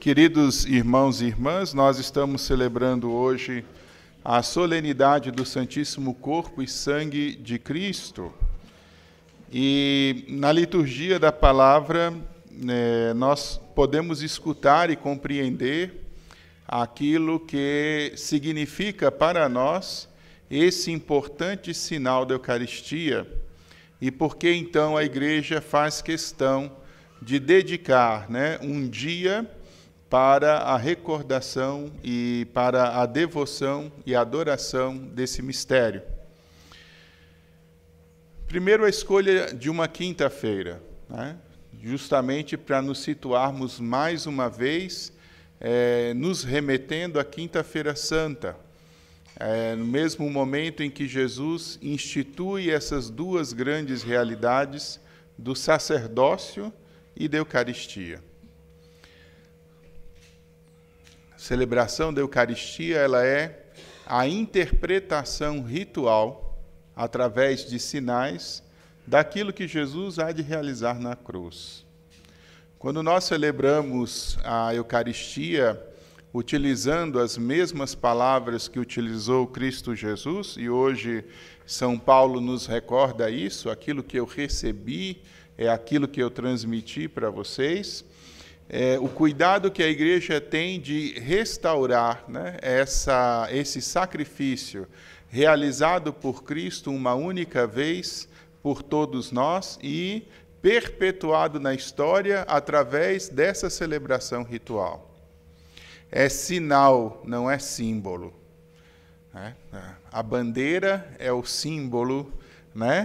Queridos irmãos e irmãs, nós estamos celebrando hoje a solenidade do Santíssimo Corpo e Sangue de Cristo. E na liturgia da palavra, nós podemos escutar e compreender aquilo que significa para nós esse importante sinal da Eucaristia e por que então a Igreja faz questão de dedicar um dia para a recordação e para a devoção e adoração desse mistério. Primeiro, a escolha de uma quinta-feira, justamente para nos situarmos mais uma vez, nos remetendo à Quinta-feira Santa, no mesmo momento em que Jesus institui essas duas grandes realidades do sacerdócio e da Eucaristia. A celebração da Eucaristia, ela é a interpretação ritual, através de sinais, daquilo que Jesus há de realizar na cruz. Quando nós celebramos a Eucaristia, utilizando as mesmas palavras que utilizou Cristo Jesus, e hoje São Paulo nos recorda isso, aquilo que eu recebi é aquilo que eu transmiti para vocês, o cuidado que a Igreja tem de restaurar esse sacrifício realizado por Cristo uma única vez por todos nós e perpetuado na história através dessa celebração ritual. É sinal, não é símbolo. A bandeira é o símbolo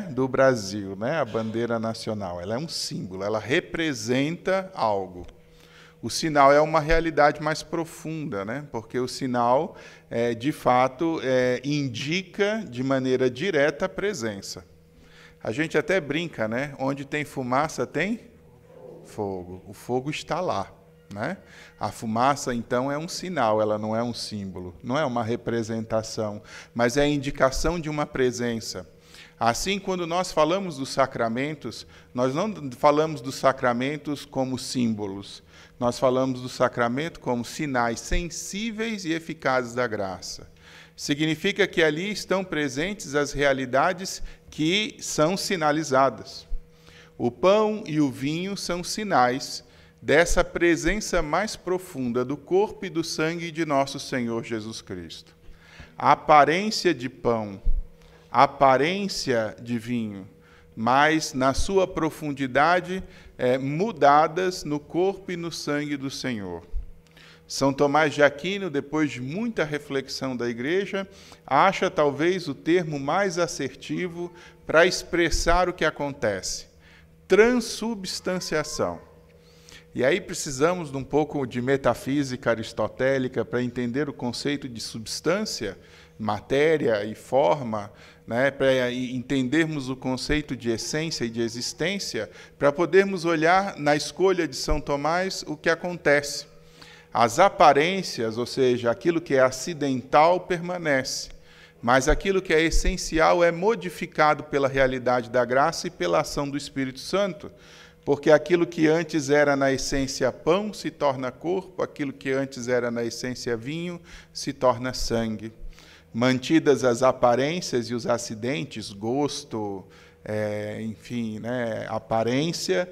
do Brasil, a bandeira nacional. Ela é um símbolo, ela representa algo. O sinal é uma realidade mais profunda, porque o sinal, de fato, indica de maneira direta a presença. A gente até brinca, onde tem fumaça tem fogo. O fogo está lá. A fumaça, então, é um sinal, ela não é um símbolo, não é uma representação, mas é a indicação de uma presença. Assim, quando nós falamos dos sacramentos, nós não falamos dos sacramentos como símbolos, nós falamos do sacramento como sinais sensíveis e eficazes da graça. Significa que ali estão presentes as realidades que são sinalizadas. O pão e o vinho são sinais dessa presença mais profunda do corpo e do sangue de nosso Senhor Jesus Cristo. A aparência de pão, a aparência de vinho, mas na sua profundidade mudadas no corpo e no sangue do Senhor. São Tomás de Aquino, depois de muita reflexão da Igreja, acha talvez o termo mais assertivo para expressar o que acontece: transubstanciação. E aí precisamos de um pouco de metafísica aristotélica para entender o conceito de substância, matéria e forma, para entendermos o conceito de essência e de existência, para podermos olhar na escolha de São Tomás o que acontece. As aparências, ou seja, aquilo que é acidental, permanece, mas aquilo que é essencial é modificado pela realidade da graça e pela ação do Espírito Santo, porque aquilo que antes era na essência pão se torna corpo, aquilo que antes era na essência vinho se torna sangue. Mantidas as aparências e os acidentes, gosto, aparência,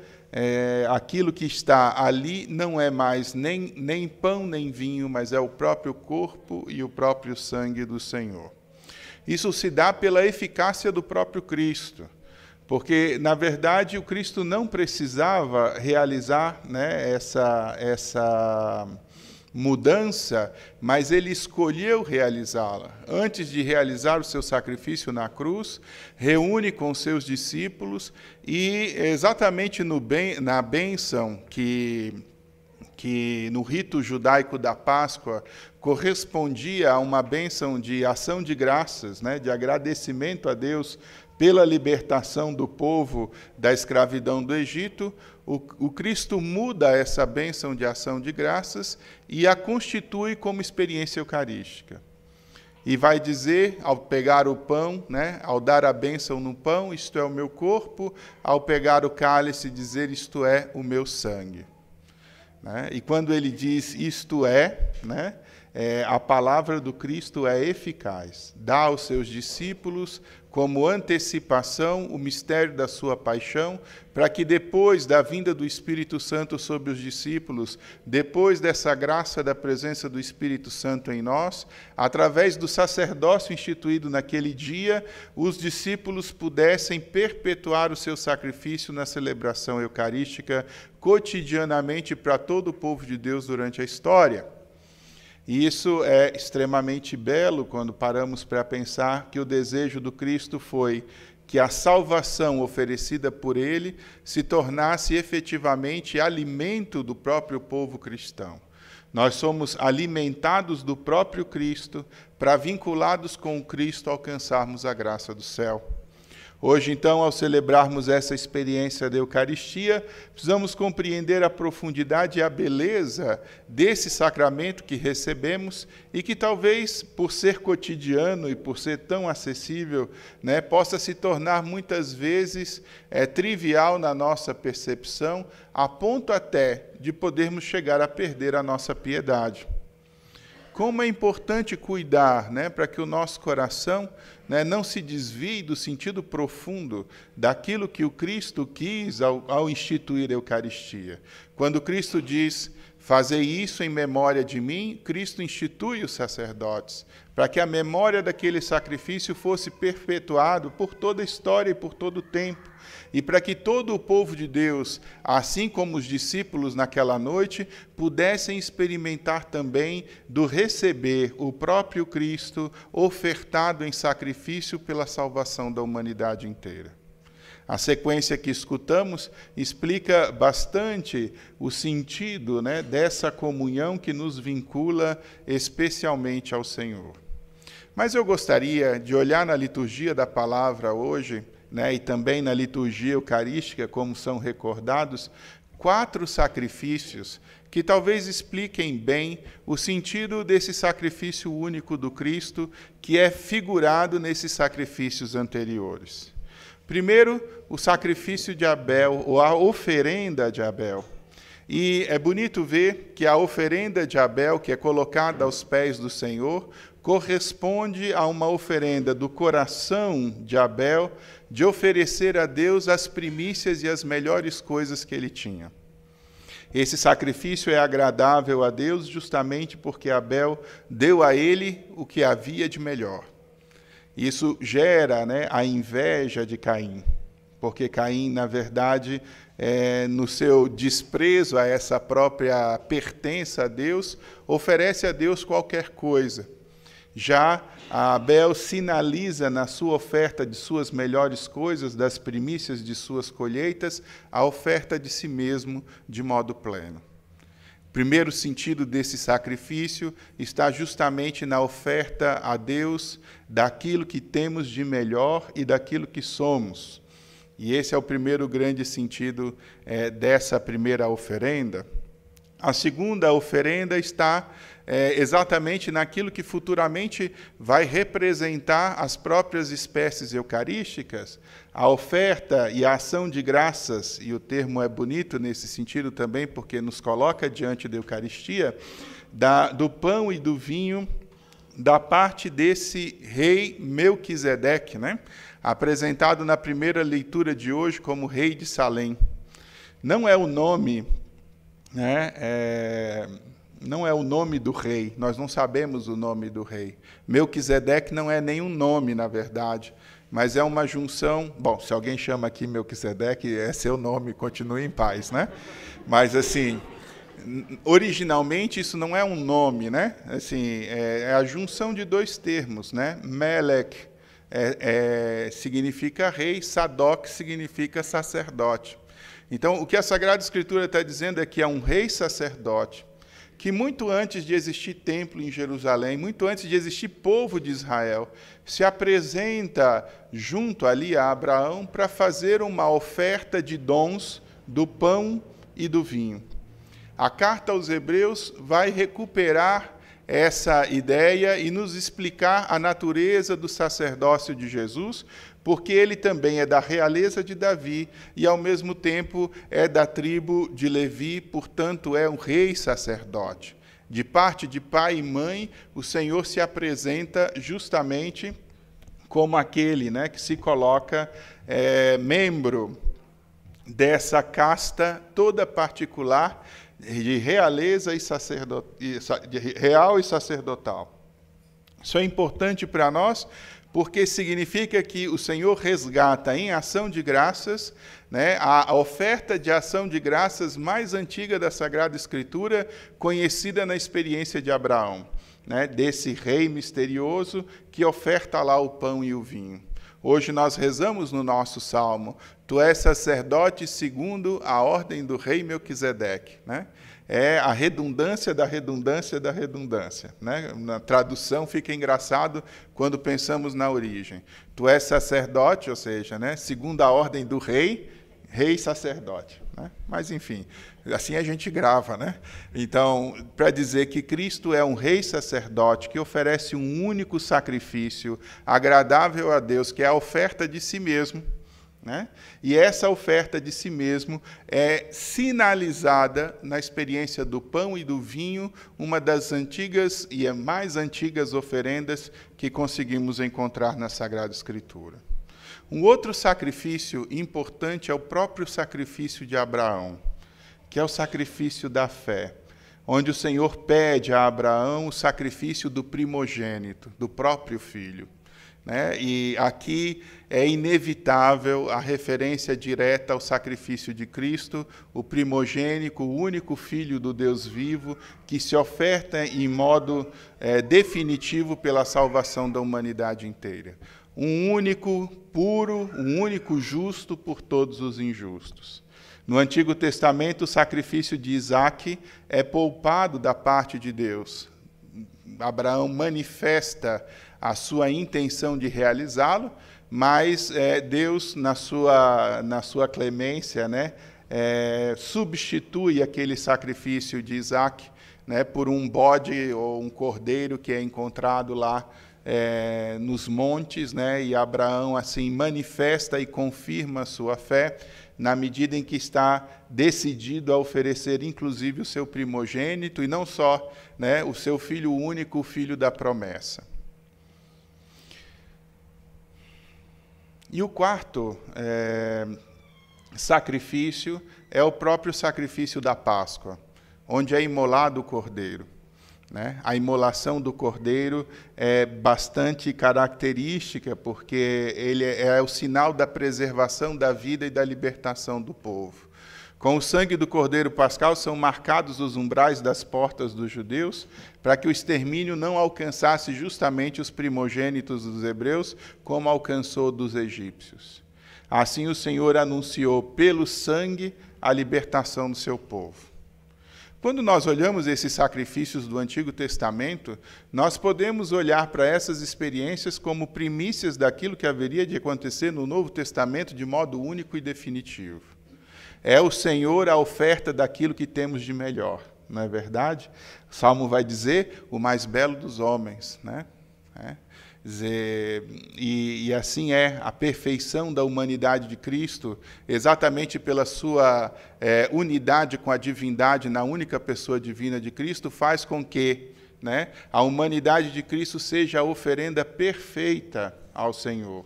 aquilo que está ali não é mais nem pão nem vinho, mas é o próprio corpo e o próprio sangue do Senhor. Isso se dá pela eficácia do próprio Cristo, porque, na verdade, o Cristo não precisava realizar essa mudança, mas ele escolheu realizá-la. Antes de realizar o seu sacrifício na cruz, reúne com seus discípulos e, exatamente na bênção que no rito judaico da Páscoa correspondia a uma bênção de ação de graças, de agradecimento a Deus pela libertação do povo da escravidão do Egito, o Cristo muda essa bênção de ação de graças e a constitui como experiência eucarística. E vai dizer, ao pegar o pão, ao dar a bênção no pão, isto é o meu corpo, ao pegar o cálice, dizer, isto é o meu sangue. né? E quando ele diz isto é, né, a palavra do Cristo é eficaz. Dá aos seus discípulos como antecipação o mistério da sua paixão, para que depois da vinda do Espírito Santo sobre os discípulos, depois dessa graça da presença do Espírito Santo em nós, através do sacerdócio instituído naquele dia, os discípulos pudessem perpetuar o seu sacrifício na celebração eucarística cotidianamente para todo o povo de Deus durante a história. E isso é extremamente belo quando paramos para pensar que o desejo do Cristo foi que a salvação oferecida por ele se tornasse efetivamente alimento do próprio povo cristão. Nós somos alimentados do próprio Cristo para, vinculados com o Cristo, alcançarmos a graça do céu. Hoje, então, ao celebrarmos essa experiência da Eucaristia, precisamos compreender a profundidade e a beleza desse sacramento que recebemos e que talvez, por ser cotidiano e por ser tão acessível, né, possa se tornar muitas vezes trivial na nossa percepção, a ponto até de podermos chegar a perder a nossa piedade. Como é importante cuidar, né, para que o nosso coração, né, não se desvie do sentido profundo daquilo que o Cristo quis ao instituir a Eucaristia. Quando Cristo diz, fazei isso em memória de mim, Cristo institui os sacerdotes, para que a memória daquele sacrifício fosse perpetuado por toda a história e por todo o tempo. E para que todo o povo de Deus, assim como os discípulos naquela noite, pudessem experimentar também do receber o próprio Cristo ofertado em sacrifício pela salvação da humanidade inteira. A sequência que escutamos explica bastante o sentido, né, dessa comunhão que nos vincula especialmente ao Senhor. Mas eu gostaria de olhar na liturgia da palavra hoje, né, e também na liturgia eucarística, como são recordados, 4 sacrifícios que talvez expliquem bem o sentido desse sacrifício único do Cristo, que é figurado nesses sacrifícios anteriores. Primeiro, o sacrifício de Abel, ou a oferenda de Abel. E é bonito ver que a oferenda de Abel, que é colocada aos pés do Senhor, corresponde a uma oferenda do coração de Abel, de oferecer a Deus as primícias e as melhores coisas que ele tinha. Esse sacrifício é agradável a Deus justamente porque Abel deu a ele o que havia de melhor. Isso gera, né, a inveja de Caim, porque Caim, na verdade, no seu desprezo a essa própria pertença a Deus, oferece a Deus qualquer coisa. Já Abel sinaliza na sua oferta de suas melhores coisas, das primícias de suas colheitas, a oferta de si mesmo de modo pleno. O primeiro sentido desse sacrifício está justamente na oferta a Deus daquilo que temos de melhor e daquilo que somos. E esse é o primeiro grande sentido dessa primeira oferenda. A segunda oferenda está exatamente naquilo que futuramente vai representar as próprias espécies eucarísticas, a oferta e a ação de graças, e o termo é bonito nesse sentido também, porque nos coloca diante da Eucaristia, do pão e do vinho, da parte desse rei Melquisedeque, né? Apresentado na primeira leitura de hoje como rei de Salém. Não é o nome, né? Não é o nome do rei, nós não sabemos o nome do rei. Melquisedeque não é nenhum nome, na verdade, mas é uma junção. Bom, se alguém chama aqui Melquisedeque, é seu nome, continue em paz, né? Mas, assim, originalmente isso não é um nome, né? Assim, é a junção de 2 termos, né? Melech significa rei, Sadoc significa sacerdote. Então, o que a Sagrada Escritura está dizendo é que é um rei sacerdote, que muito antes de existir templo em Jerusalém, muito antes de existir povo de Israel, se apresenta junto ali a Abraão para fazer uma oferta de dons do pão e do vinho. A carta aos Hebreus vai recuperar essa ideia e nos explicar a natureza do sacerdócio de Jesus, porque ele também é da realeza de Davi e, ao mesmo tempo, é da tribo de Levi, portanto, é um rei sacerdote. De parte de pai e mãe, o Senhor se apresenta justamente como aquele, né, que se coloca membro dessa casta toda particular de realeza real e sacerdotal. Isso é importante para nós, porque significa que o Senhor resgata em ação de graças, né, a oferta de ação de graças mais antiga da Sagrada Escritura, conhecida na experiência de Abraão, né, desse rei misterioso que oferta lá o pão e o vinho. Hoje nós rezamos no nosso salmo: Tu és sacerdote segundo a ordem do rei Melquisedeque, né? É a redundância da redundância da redundância, né? Na tradução fica engraçado quando pensamos na origem. Tu és sacerdote, ou seja, né, segundo a ordem do rei, rei sacerdote, né? Mas, enfim, assim a gente grava, né? Então, para dizer que Cristo é um rei sacerdote que oferece um único sacrifício agradável a Deus, que é a oferta de si mesmo, né? E essa oferta de si mesmo é sinalizada na experiência do pão e do vinho, uma das antigas e mais antigas oferendas que conseguimos encontrar na Sagrada Escritura. Um outro sacrifício importante é o próprio sacrifício de Abraão, que é o sacrifício da fé, onde o Senhor pede a Abraão o sacrifício do primogênito, do próprio filho, né? E aqui é inevitável a referência direta ao sacrifício de Cristo, o primogênito, o único Filho do Deus vivo, que se oferta em modo definitivo pela salvação da humanidade inteira. Um único puro, um único justo por todos os injustos. No Antigo Testamento, o sacrifício de Isaque é poupado da parte de Deus. Abraão manifesta a sua intenção de realizá-lo, mas Deus, na sua clemência, né, substitui aquele sacrifício de Isaque, né, por um bode ou um cordeiro que é encontrado lá nos montes, né, e Abraão assim manifesta e confirma a sua fé, na medida em que está decidido a oferecer, inclusive, o seu primogênito, e não só, né, o seu filho único, o filho da promessa. E o quarto sacrifício é o próprio sacrifício da Páscoa, onde é imolado o cordeiro, né? A imolação do cordeiro é bastante característica, porque ele é o sinal da preservação da vida e da libertação do povo. Com o sangue do cordeiro pascal são marcados os umbrais das portas dos judeus, para que o extermínio não alcançasse justamente os primogênitos dos hebreus, como alcançou dos egípcios. Assim o Senhor anunciou pelo sangue a libertação do seu povo. Quando nós olhamos esses sacrifícios do Antigo Testamento, nós podemos olhar para essas experiências como primícias daquilo que haveria de acontecer no Novo Testamento de modo único e definitivo. É o Senhor a oferta daquilo que temos de melhor, não é verdade? O Salmo vai dizer, o mais belo dos homens, né? E assim é a perfeição da humanidade de Cristo, exatamente pela sua unidade com a divindade na única pessoa divina de Cristo, faz com que, né, a humanidade de Cristo seja a oferenda perfeita ao Senhor,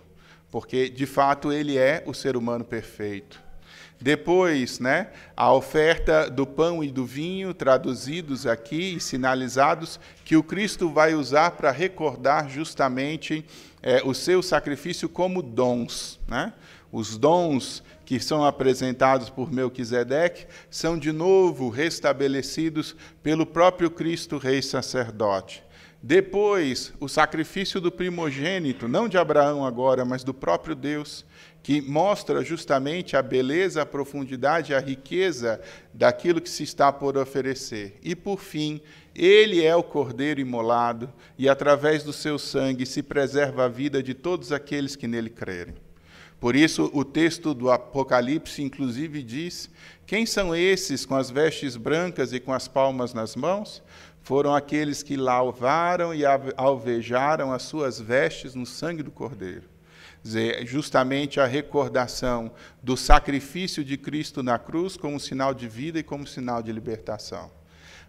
porque, de fato, Ele é o ser humano perfeito. Depois, né, a oferta do pão e do vinho, traduzidos aqui e sinalizados, que o Cristo vai usar para recordar justamente o seu sacrifício como dons, né? Os dons que são apresentados por Melquisedeque são de novo restabelecidos pelo próprio Cristo Rei Sacerdote. Depois, o sacrifício do primogênito, não de Abraão agora, mas do próprio Deus, que mostra justamente a beleza, a profundidade, a riqueza daquilo que se está por oferecer. E, por fim, ele é o cordeiro imolado, e através do seu sangue se preserva a vida de todos aqueles que nele crerem. Por isso, o texto do Apocalipse, inclusive, diz: quem são esses com as vestes brancas e com as palmas nas mãos? Foram aqueles que lavaram e alvejaram as suas vestes no sangue do Cordeiro. justamente a recordação do sacrifício de Cristo na cruz como sinal de vida e como sinal de libertação.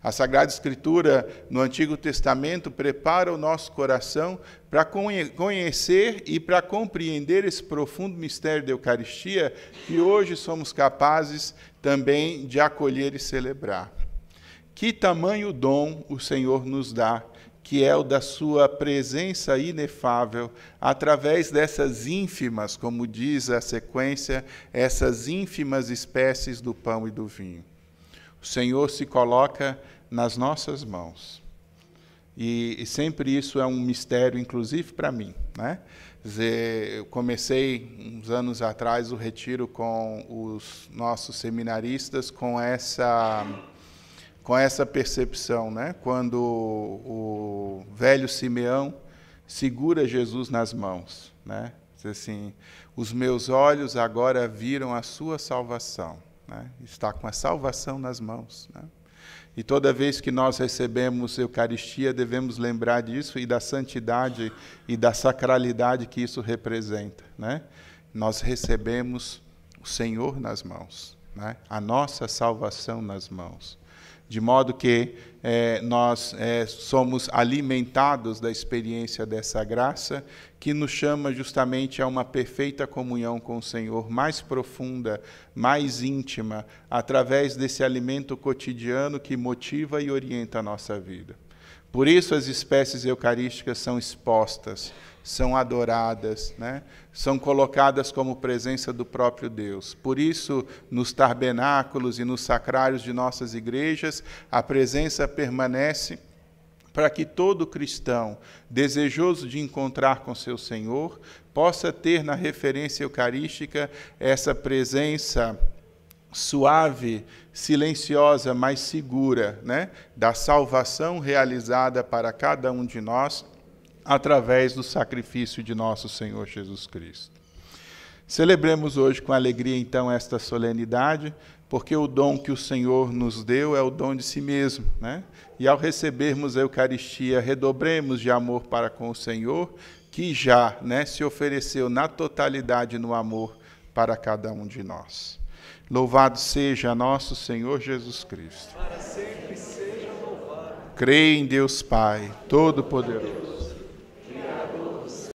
A Sagrada Escritura, no Antigo Testamento, prepara o nosso coração para conhecer e para compreender esse profundo mistério da Eucaristia que hoje somos capazes também de acolher e celebrar. Que tamanho dom o Senhor nos dá, que é o da sua presença inefável, através dessas ínfimas, como diz a sequência, essas ínfimas espécies do pão e do vinho. O Senhor se coloca nas nossas mãos. E sempre isso é um mistério, inclusive para mim, né? Eu comecei, uns anos atrás, o retiro com os nossos seminaristas com essa percepção, né? Quando o velho Simeão segura Jesus nas mãos, né? Diz assim, os meus olhos agora viram a sua salvação, né? Está com a salvação nas mãos, né? E toda vez que nós recebemos Eucaristia, devemos lembrar disso e da santidade e da sacralidade que isso representa, né? Nós recebemos o Senhor nas mãos, né? A nossa salvação nas mãos. De modo que nós somos alimentados da experiência dessa graça, que nos chama justamente a uma perfeita comunhão com o Senhor, mais profunda, mais íntima, através desse alimento cotidiano que motiva e orienta a nossa vida. Por isso as espécies eucarísticas são expostas, são adoradas, né? São colocadas como presença do próprio Deus. Por isso, nos tabernáculos e nos sacrários de nossas igrejas, a presença permanece para que todo cristão, desejoso de encontrar com seu Senhor, possa ter na referência eucarística essa presença suave, silenciosa, mas segura, né? Da salvação realizada para cada um de nós, através do sacrifício de nosso Senhor Jesus Cristo. Celebremos hoje com alegria, então, esta solenidade, porque o dom que o Senhor nos deu é o dom de si mesmo, né? E ao recebermos a Eucaristia, redobremos de amor para com o Senhor, que já, né, se ofereceu na totalidade no amor para cada um de nós. Louvado seja nosso Senhor Jesus Cristo. Para sempre seja louvado. Creio em Deus Pai, Todo-Poderoso,